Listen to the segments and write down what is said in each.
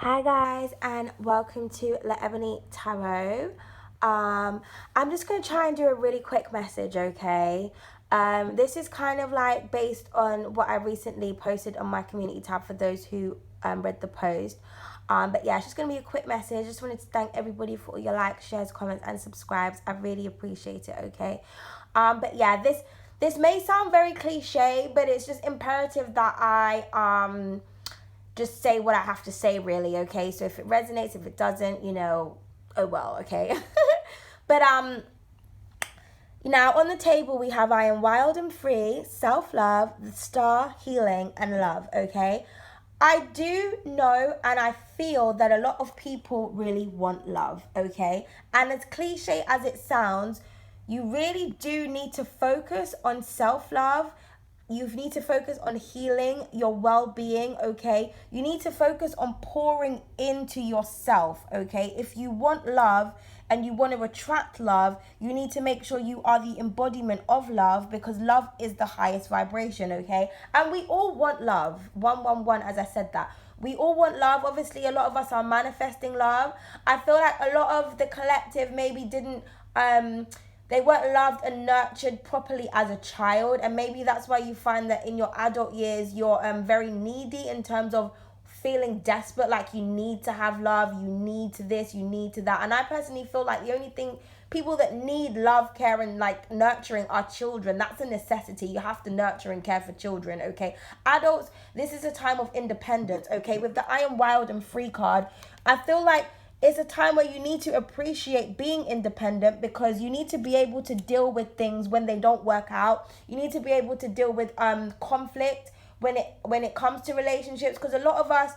Hi guys, and welcome to La Ebony Tarot. I'm just going to try and do a really quick message, okay? This is kind of like based on what I recently posted on my community tab for those who read the post. But yeah, it's just going to be a quick message. Just wanted to thank everybody for all your likes, shares, comments, and subscribes. I really appreciate it, okay? But yeah, this may sound very cliche, but it's just imperative that I just say what I have to say, really, okay? So if it resonates, if it doesn't, oh well, okay? But now on the table we have I am wild and free, self-love, the star, healing, and love, okay? I do know and I feel that a lot of people really want love, okay? And as cliche as it sounds, you really do need to focus on self-love. You need to focus on healing, your well-being, okay? You need to focus on pouring into yourself, okay? If you want love and you want to attract love, you need to make sure you are the embodiment of love, because love is the highest vibration, okay? And we all want love. 111, as I said that. We all want love. Obviously, a lot of us are manifesting love. I feel like a lot of the collective maybe didn't they weren't loved and nurtured properly as a child, and maybe that's why you find that in your adult years you're very needy in terms of feeling desperate, like you need to have love, you need to this, you need to that. And I personally feel like the only thing people that need love, care, and like nurturing are children. That's a necessity. You have to nurture and care for children, okay? Adults, this is a time of independence, okay? With the I am wild and free card, I feel like it's a time where you need to appreciate being independent, because you need to be able to deal with things when they don't work out. You need to be able to deal with conflict when it comes to relationships, because a lot of us,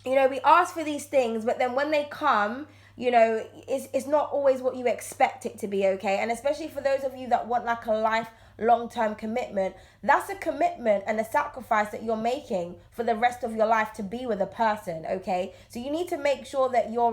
we ask for these things, but then when they come, it's not always what you expect it to be, okay? And especially for those of you that want like a life long-term commitment, that's a commitment and a sacrifice that you're making for the rest of your life to be with a person, okay? So you need to make sure that you're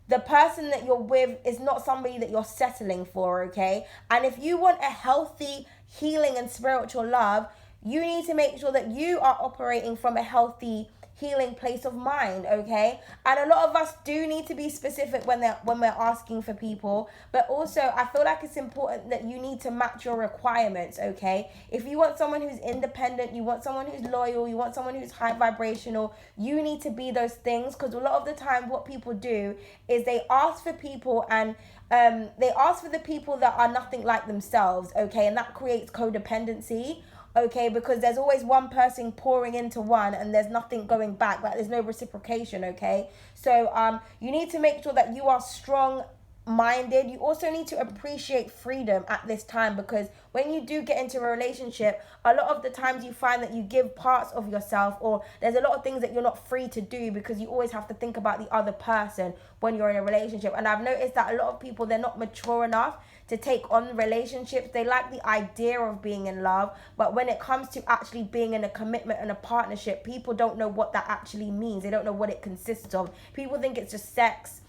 the person that you're with is not somebody that you're settling for, okay? And if you want a healthy healing and spiritual love, you need to make sure that you are operating from a healthy healing place of mind, okay? And a lot of us do need to be specific when we're asking for people, but also I feel like it's important that you need to match your requirements, okay? If you want someone who's independent, you want someone who's loyal, you want someone who's high vibrational, you need to be those things, because a lot of the time what people do is they ask for people and they ask for the people that are nothing like themselves, okay? And that creates codependency, okay, because there's always one person pouring into one and there's nothing going back, like there's no reciprocation, okay? So you need to make sure that you are strong minded. You also need to appreciate freedom at this time, because when you do get into a relationship, a lot of the times you find that you give parts of yourself, or there's a lot of things that you're not free to do because you always have to think about the other person when you're in a relationship. And I've noticed that a lot of people, they're not mature enough to take on relationships. They like the idea of being in love, but when it comes to actually being in a commitment and a partnership, people don't know what that actually means. They don't know what it consists of. People think it's just sex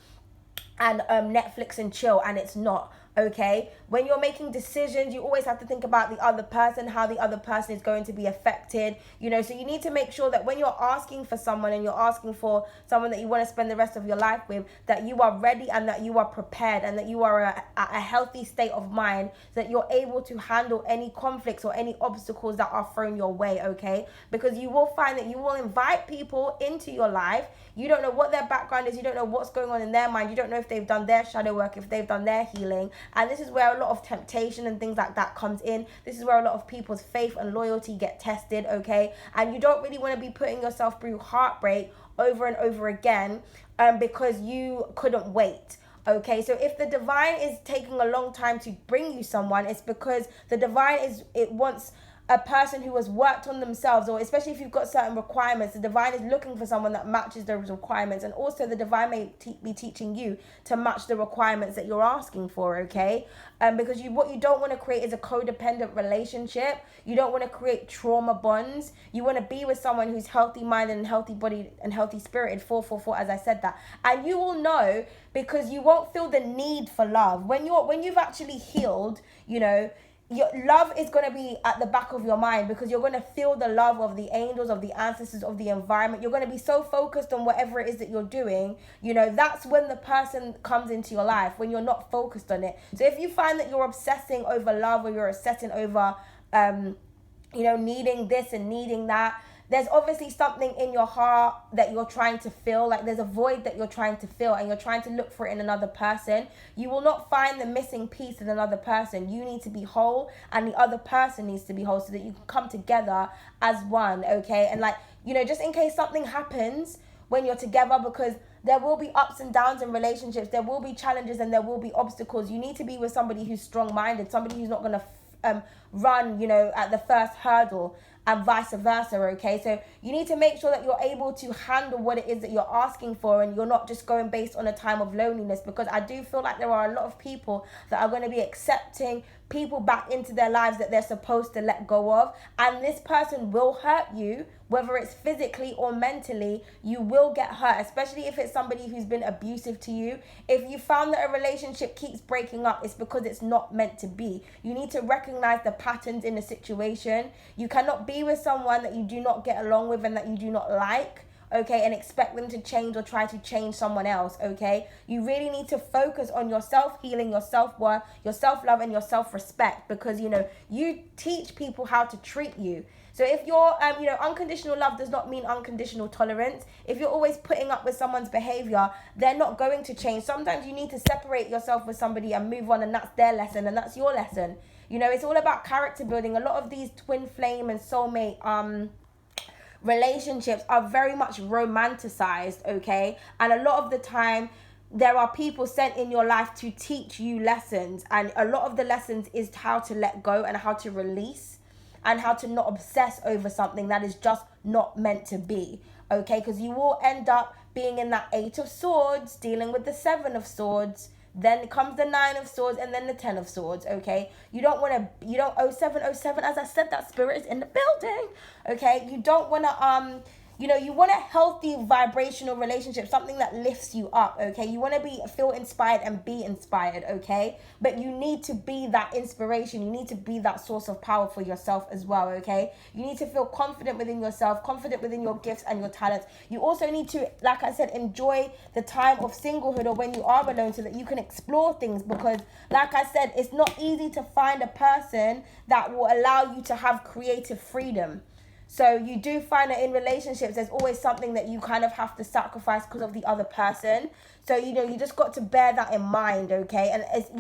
and Netflix and chill, and it's not, okay? When you're making decisions, you always have to think about the other person, how the other person is going to be affected, so you need to make sure that when you're asking for someone and you're asking for someone that you want to spend the rest of your life with, that you are ready and that you are prepared and that you are a healthy state of mind, so that you're able to handle any conflicts or any obstacles that are thrown your way, okay? Because you will find that you will invite people into your life. You don't know what their background is. You don't know what's going on in their mind. You don't know if they've done their shadow work, if they've done their healing. And this is where a lot of temptation and things like that comes in. This is where a lot of people's faith and loyalty get tested, okay? And you don't really want to be putting yourself through heartbreak over and over again because you couldn't wait. Okay, so if the divine is taking a long time to bring you someone, it's because the divine wants a person who has worked on themselves, or especially if you've got certain requirements, the divine is looking for someone that matches those requirements. And also the divine may be teaching you to match the requirements that you're asking for, okay? Because what you don't want to create is a codependent relationship. You don't want to create trauma bonds. You want to be with someone who's healthy minded and healthy bodied and healthy spirited, 444, as I said that. And you will know, because you won't feel the need for love when you've actually healed. your love is going to be at the back of your mind, because you're going to feel the love of the angels, of the ancestors, of the environment. You're going to be so focused on whatever it is that you're doing. That's when the person comes into your life, when you're not focused on it. So if you find that you're obsessing over love, or you're obsessing over needing this and needing that, there's obviously something in your heart that you're trying to fill. Like, there's a void that you're trying to fill, and you're trying to look for it in another person. You will not find the missing piece in another person. You need to be whole, and the other person needs to be whole, so that you can come together as one, okay? And just in case something happens when you're together, because there will be ups and downs in relationships, there will be challenges, and there will be obstacles. You need to be with somebody who's strong-minded, somebody who's not going to run, at the first hurdle, and vice versa, okay? So you need to make sure that you're able to handle what it is that you're asking for, and you're not just going based on a time of loneliness, because I do feel like there are a lot of people that are going to be accepting people back into their lives that they're supposed to let go of, and this person will hurt you, whether it's physically or mentally. You will get hurt, especially if it's somebody who's been abusive to you. If you found that a relationship keeps breaking up, it's because it's not meant to be. You need to recognize the patterns in the situation. You cannot be with someone that you do not get along with and that you do not like, okay, and expect them to change or try to change someone else, okay? You really need to focus on your self-healing, your self-worth, your self-love, and your self-respect, because, you teach people how to treat you. So if you're, unconditional love does not mean unconditional tolerance. If you're always putting up with someone's behavior, they're not going to change. Sometimes you need to separate yourself with somebody and move on, and that's their lesson, and that's your lesson. It's all about character building. A lot of these twin flame and soulmate, relationships are very much romanticized, okay? And a lot of the time, there are people sent in your life to teach you lessons, and a lot of the lessons is how to let go and how to release, and how to not obsess over something that is just not meant to be, okay? Because you will end up being in that 8 of Swords, dealing with the 7 of Swords. Then comes the 9 of Swords, and then the 10 of Swords, okay? You don't, 0707, as I said, that spirit is in the building, okay? You don't want to, you want a healthy vibrational relationship, something that lifts you up, okay? You want to feel inspired and be inspired, okay? But you need to be that inspiration. You need to be that source of power for yourself as well, okay? You need to feel confident within yourself, confident within your gifts and your talents. You also need to, like I said, enjoy the time of singlehood, or when you are alone, so that you can explore things, because, like I said, it's not easy to find a person that will allow you to have creative freedom. So you do find that in relationships, there's always something that you kind of have to sacrifice because of the other person. So, you just got to bear that in mind, okay? And, it's